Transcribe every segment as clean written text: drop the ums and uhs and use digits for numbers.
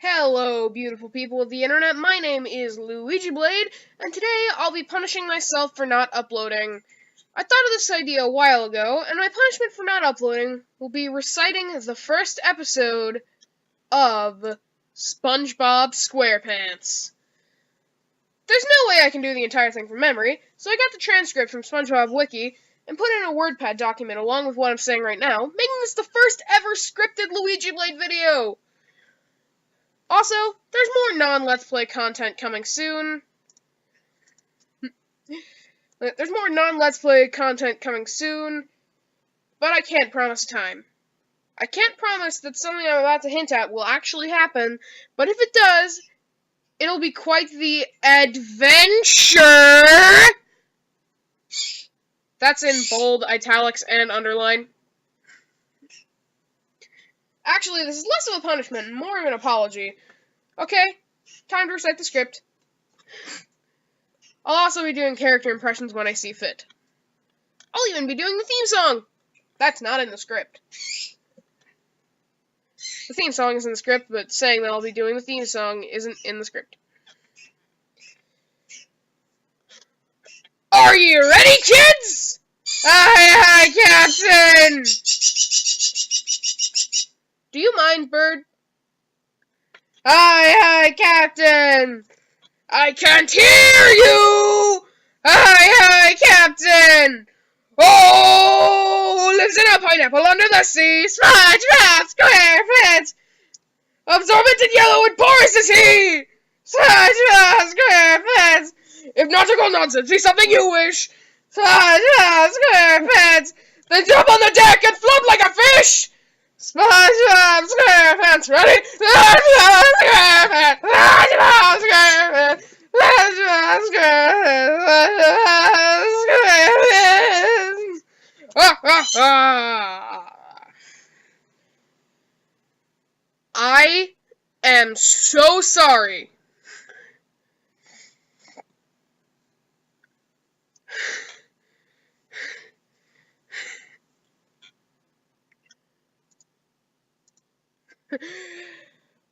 Hello, beautiful people of the internet. My name is Luigiblade, and today I'll be punishing myself for not uploading. I thought of this idea a while ago, and my punishment for not uploading will be reciting the first episode of SpongeBob SquarePants. There's no way I can do the entire thing from memory, so I got the transcript from SpongeBob Wiki and put in a WordPad document along with what I'm saying right now, making this the first ever scripted Luigiblade video! Also, there's more non-Let's Play content coming soon. But I can't promise a time. I can't promise that something I'm about to hint at will actually happen, but if it does, it'll be quite the adventure! That's in bold, italics, and underline. Actually, this is less of a punishment and more of an apology. Okay, time to recite the script. I'll also be doing character impressions when I see fit. I'll even be doing the theme song! That's not in the script. The theme song is in the script, but saying that I'll be doing the theme song isn't in the script. Are you ready, kids? Aye, Captain! Do you mind, bird? Aye, Captain! I can't hear you! Aye, Captain! Oh, lives in a pineapple under the sea, SpongeBob SquarePants! Absorbent and yellow and porous is he! SpongeBob SquarePants! If nautical nonsense be something you wish, SpongeBob SquarePants! Then jump on the deck and float like a fish! SpongeBob SquarePants, ready? SpongeBob SquarePants! SpongeBob SquarePants! SpongeBob SquarePants! I am so sorry.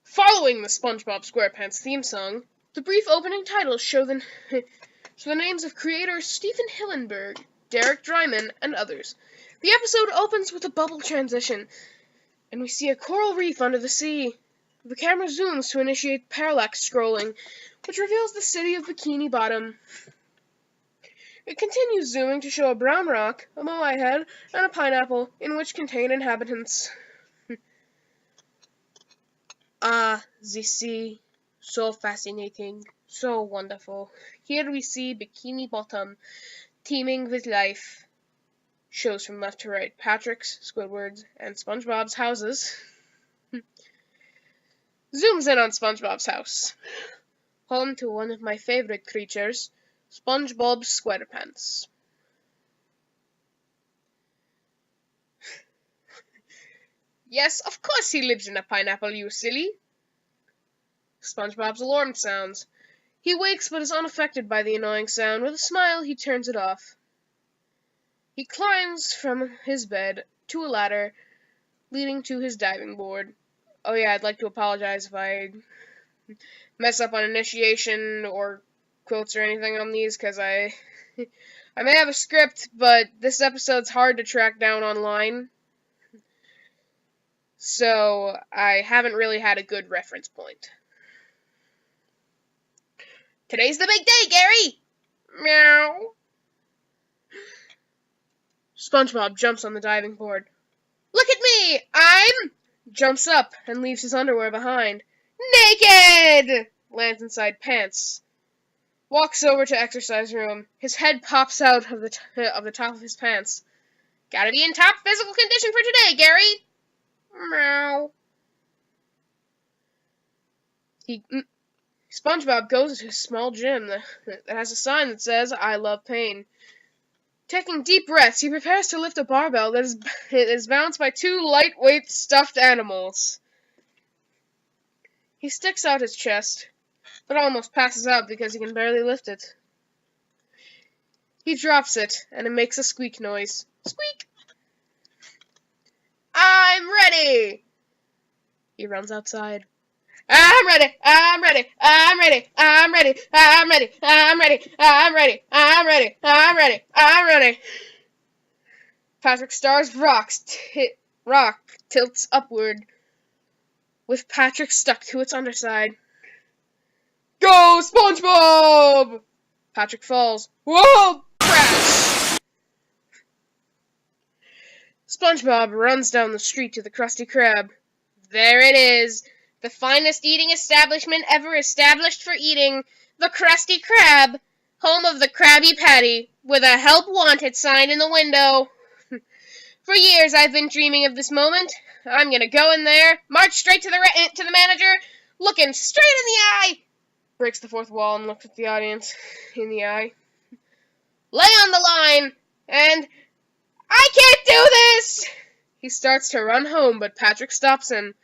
Following the SpongeBob SquarePants theme song, the brief opening titles show the names of creators Stephen Hillenburg, Derek Dryman, and others. The episode opens with a bubble transition, and we see a coral reef under the sea. The camera zooms to initiate parallax scrolling, which reveals the city of Bikini Bottom. It continues zooming to show a brown rock, a moai head, and a pineapple, in which contain inhabitants. Ah, the sea, so fascinating, so wonderful. Here we see Bikini Bottom, teeming with life. Shows from left to right Patrick's, Squidward's, and SpongeBob's houses. Zooms in on SpongeBob's house. Home to one of my favorite creatures, SpongeBob SquarePants. Yes, of course he lives in a pineapple, you silly. SpongeBob's alarm sounds. He wakes but is unaffected by the annoying sound. With a smile, he turns it off. He climbs from his bed to a ladder leading to his diving board. Oh yeah, I'd like to apologize if I mess up on initiation or quotes or anything on these, because I may have a script, but this episode's hard to track down online. So I haven't really had a good reference point. Today's the big day, Gary! Meow. SpongeBob jumps on the diving board. Look at me! I'm... Jumps up and leaves his underwear behind. Naked! Lands inside pants. Walks over to exercise room. His head pops out of the top of his pants. Gotta be in top physical condition for today, Gary! Meow. SpongeBob goes to a small gym that has a sign that says, I love pain. Taking deep breaths, he prepares to lift a barbell that is balanced by two lightweight stuffed animals. He sticks out his chest, but almost passes out because he can barely lift it. He drops it, and it makes a squeak noise. Squeak! I'm ready! He runs outside. I'm ready. I'm ready. I'm ready. I'm ready. I'm ready. I'm ready. I'm ready. I'm ready. I'm ready. I'm ready. Patrick Star's rock tilts upward, with Patrick stuck to its underside. Go, SpongeBob! Patrick falls. Whoa! Crash! SpongeBob runs down the street to the Krusty Krab. There it is, the finest eating establishment ever established for eating, the Krusty Krab, home of the Krabby Patty, with a Help Wanted sign in the window. For years I've been dreaming of this moment. I'm gonna go in there, march straight to the manager, looking straight in the eye. Breaks the fourth wall and looks at the audience in the eye. Lay on the line, and I can't do this! He starts to run home, but Patrick stops him.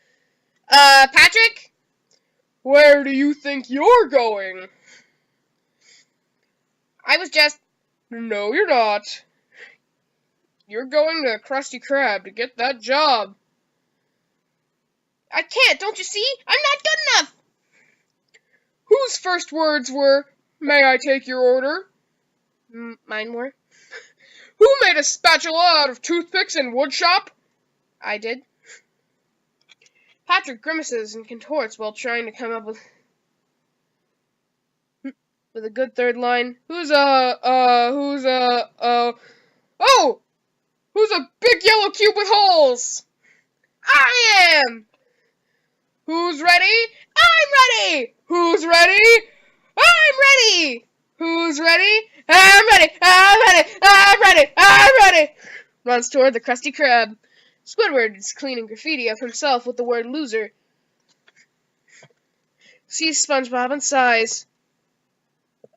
Patrick? Where do you think you're going? I was just... No, you're not. You're going to Krusty Krab to get that job. I can't, don't you see? I'm not good enough! Whose first words were, "May I take your order"? Mine were. Who made a spatula out of toothpicks in woodshop? I did. Patrick grimaces and contorts while trying to come up with a good third line. Who's a big yellow cube with holes? I am! Who's ready? I'm ready! Who's ready? I'm ready! Who's ready? I'm ready! I'm ready! I'm ready! I'm ready! Runs toward the Krusty Krab. Squidward is cleaning graffiti of himself with the word loser. Sees SpongeBob and sighs.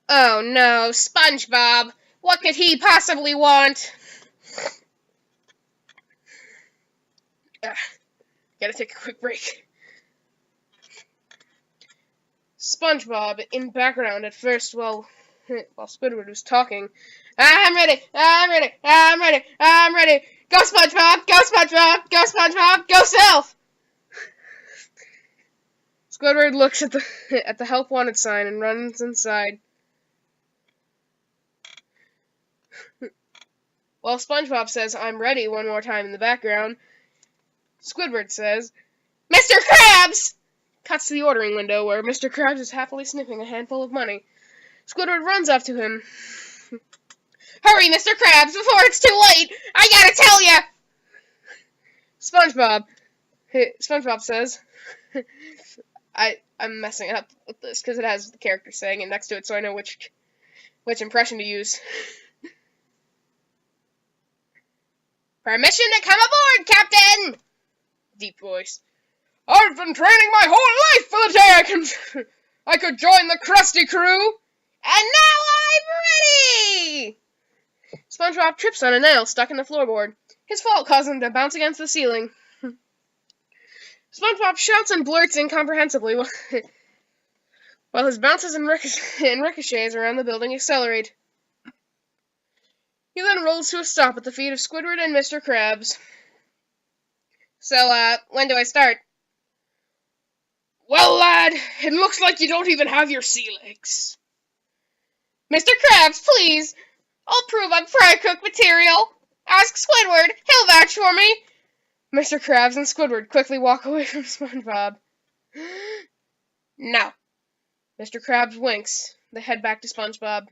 Oh no, SpongeBob! What could he possibly want? Gotta take a quick break. SpongeBob in background at first while Squidward was talking. I'm ready! I'm ready! I'm ready! I'm ready! Go SpongeBob! Go SpongeBob! Go SpongeBob! Go Self! Squidward looks at the Help Wanted sign and runs inside. While SpongeBob says, "I'm ready," one more time in the background, Squidward says, "Mr. Krabs!" Cuts to the ordering window where Mr. Krabs is happily sniffing a handful of money. Squidward runs up to him. Hurry, Mr. Krabs, before it's too late! I gotta tell ya! SpongeBob says, I'm messing up with this because it has the character saying it next to it, so I know which impression to use. Permission to come aboard, Captain! Deep voice. I've been training my whole life for the day I could join the Krusty crew, and now I'm ready! SpongeBob trips on a nail stuck in the floorboard. His fall causes him to bounce against the ceiling. SpongeBob shouts and blurts incomprehensibly while his bounces and ricochets around the building accelerate. He then rolls to a stop at the feet of Squidward and Mr. Krabs. So, when do I start? Well, lad, it looks like you don't even have your sea legs. Mr. Krabs, please! I'll prove I'm fry-cooked material! Ask Squidward, he'll vouch for me! Mr. Krabs and Squidward quickly walk away from SpongeBob. No. Mr. Krabs winks. They head back to SpongeBob.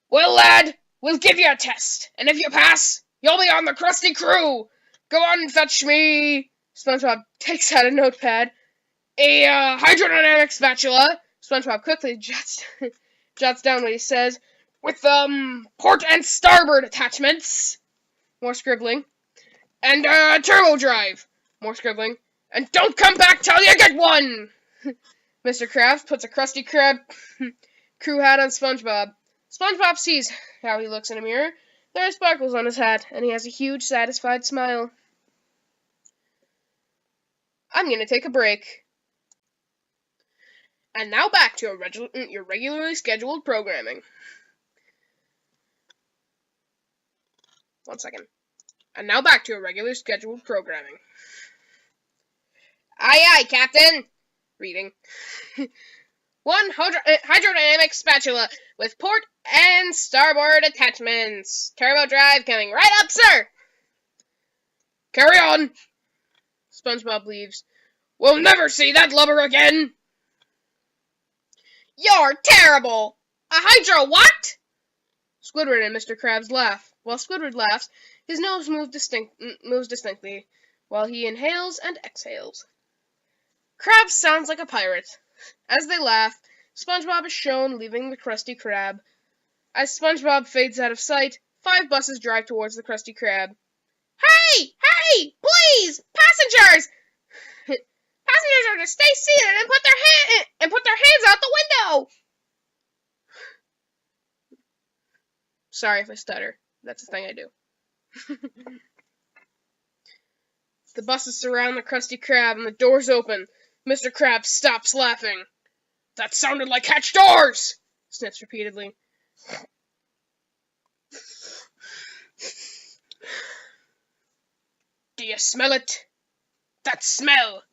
Well, lad, we'll give you a test, and if you pass, you'll be on the Krusty crew! Go on and fetch me... SpongeBob takes out a notepad. A hydrodynamic spatula. SpongeBob quickly jots down what he says. With, port and starboard attachments. More scribbling. And, turbo drive. More scribbling. And don't come back till you get one! Mr. Krabs puts a Krusty Krab crew hat on SpongeBob. SpongeBob sees how he looks in a mirror. There are sparkles on his hat, and he has a huge, satisfied smile. I'm going to take a break. And now back to your regularly scheduled programming. 1 second. And now back to your regularly scheduled programming. Aye, aye, Captain. Reading. One hydrodynamic spatula with port and starboard attachments. Turbo drive coming right up, sir. Carry on. SpongeBob leaves. We'll never see that lubber again. You're terrible. A hydro what? Squidward and Mr. Krabs laugh. While Squidward laughs, his nose moves distinctly, while he inhales and exhales. Krabs sounds like a pirate. As they laugh, SpongeBob is shown leaving the Krusty Krab. As SpongeBob fades out of sight, 5 buses drive towards the Krusty Krab. Hey! Hey! Please! Passengers! Passengers are to stay seated and put their hands out the window! Sorry if I stutter. That's the thing I do. The buses surround the Krusty Krab and the doors open. Mr. Krabs stops laughing. That sounded like hatch doors! Sniffs repeatedly. Do you smell it? That smell!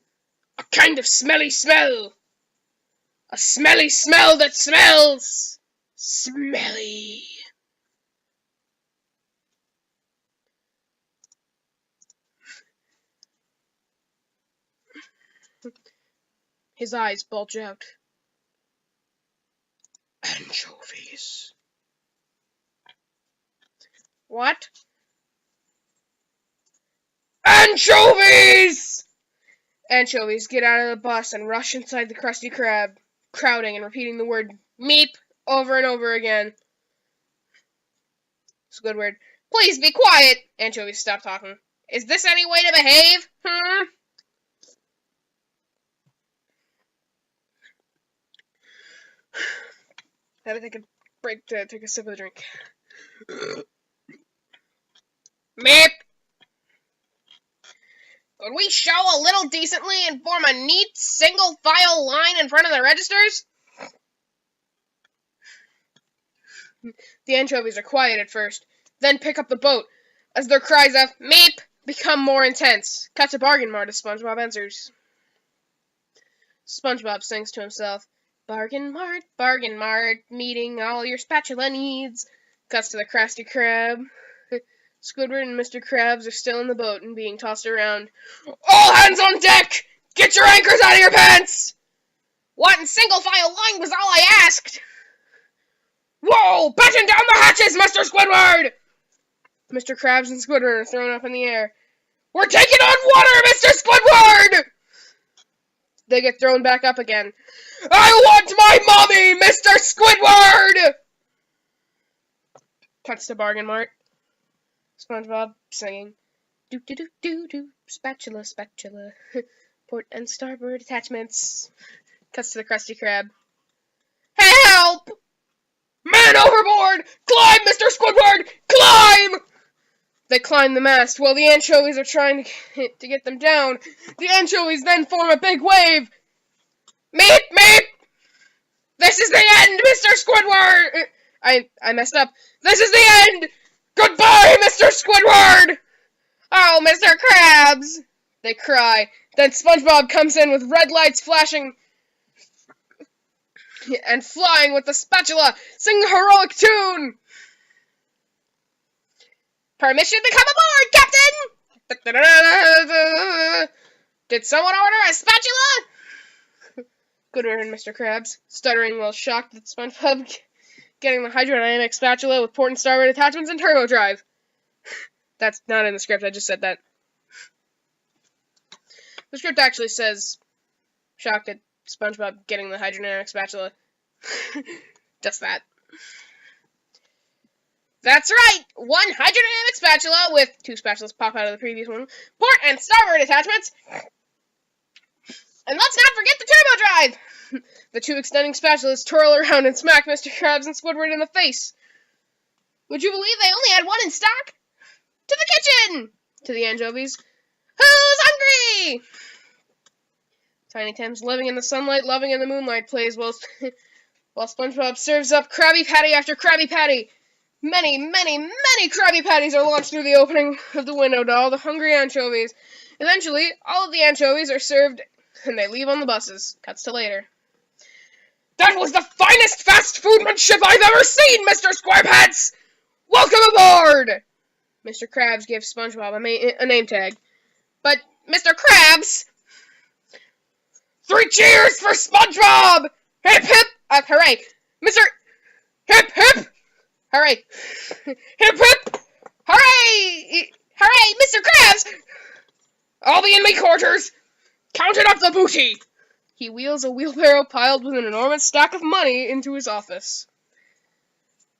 A kind of smelly smell! A smelly smell that smells! Smelly! His eyes bulge out. Anchovies. What? Anchovies! Anchovies get out of the bus and rush inside the Krusty Krab, crowding and repeating the word meep over and over again. Squidward. Please be quiet! Anchovies stop talking. Is this any way to behave? I had to take a break to take a sip of the drink. Meep! Could we show a little decently and form a neat single-file line in front of the registers? The anchovies are quiet at first, then pick up the boat, as their cries of meep become more intense. Cut to Bargain Mart as SpongeBob enters. SpongeBob sings to himself, Bargain Mart, meeting all your spatula needs. Cuts to the Krusty Krab. Squidward and Mr. Krabs are still in the boat and being tossed around. All hands on deck! Get your anchors out of your pants! One single-file line was all I asked! Whoa! Batten down the hatches, Mr. Squidward! Mr. Krabs and Squidward are thrown up in the air. We're taking on water, Mr. Squidward! They get thrown back up again. I want my mommy, Mr. Squidward! Cuts to Bargain Mart. SpongeBob singing. Do-do-do-do-do, spatula, spatula. Port and starboard attachments. Cuts to the Krusty Krab. Help! Man overboard! Climb, Mr. Squidward! Climb! They climb the mast while the anchovies are trying to get them down. The anchovies then form a big wave. Meep, meep! This is the end, Mr. Squidward! I messed up. This is the end! Goodbye, Mr. Squidward! Oh, Mr. Krabs! They cry. Then SpongeBob comes in with red lights flashing and flying with the spatula, singing a heroic tune. Permission to come aboard, Captain! Did someone order a spatula? Squidward and Mr. Krabs, stuttering while shocked that SpongeBob getting the hydrodynamic spatula with port and starboard attachments and turbo drive. That's not in the script, I just said that. The script actually says, shocked at SpongeBob getting the hydrodynamic spatula. Just that. That's right! One hydrodynamic spatula with 2 spatulas pop out of the previous one, port and starboard attachments, and let's not forget the turbo drive! The 2 extending spatulas twirl around and smack Mr. Krabs and Squidward in the face. Would you believe they only had 1 in stock? To the kitchen! To the anchovies. Who's hungry? Tiny Tim's living in the sunlight, loving in the moonlight plays while SpongeBob serves up Krabby Patty after Krabby Patty. Many, many, many Krabby Patties are launched through the opening of the window to all the hungry anchovies. Eventually, all of the anchovies are served and they leave on the buses. Cuts to later. That was the finest fast foodmanship I've ever seen, Mr. Squarepants! Welcome aboard! Mr. Krabs gives SpongeBob a name tag. But, Mr. Krabs! 3 cheers for SpongeBob! Hip hip! Hooray! Mr. Hip hip! Hooray! Hip hip! Hooray! Hooray! Mr. Krabs! I'll be in my quarters! Counting up the booty! He wheels a wheelbarrow piled with an enormous stack of money into his office.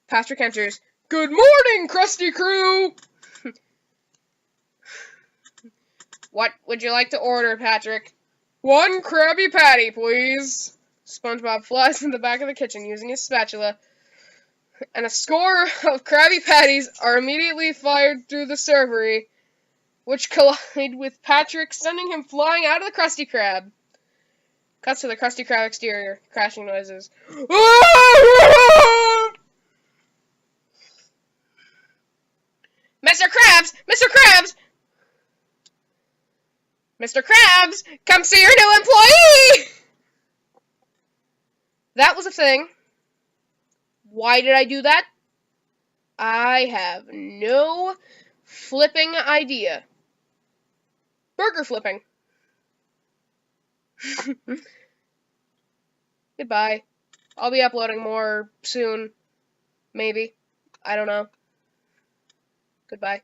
Patrick enters. Good morning, Krusty Crew! What would you like to order, Patrick? 1 Krabby Patty, please. SpongeBob flies in the back of the kitchen using his spatula, and a score of Krabby Patties are immediately fired through the servery, which collide with Patrick, sending him flying out of the Krusty Krab. Cuts to the Krusty Krab exterior. Crashing noises. Mr. Krabs! Mr. Krabs! Mr. Krabs! Come see your new employee! That was a thing. Why did I do that? I have no flipping idea. Burger flipping. Goodbye. I'll be uploading more soon. Maybe. I don't know. Goodbye.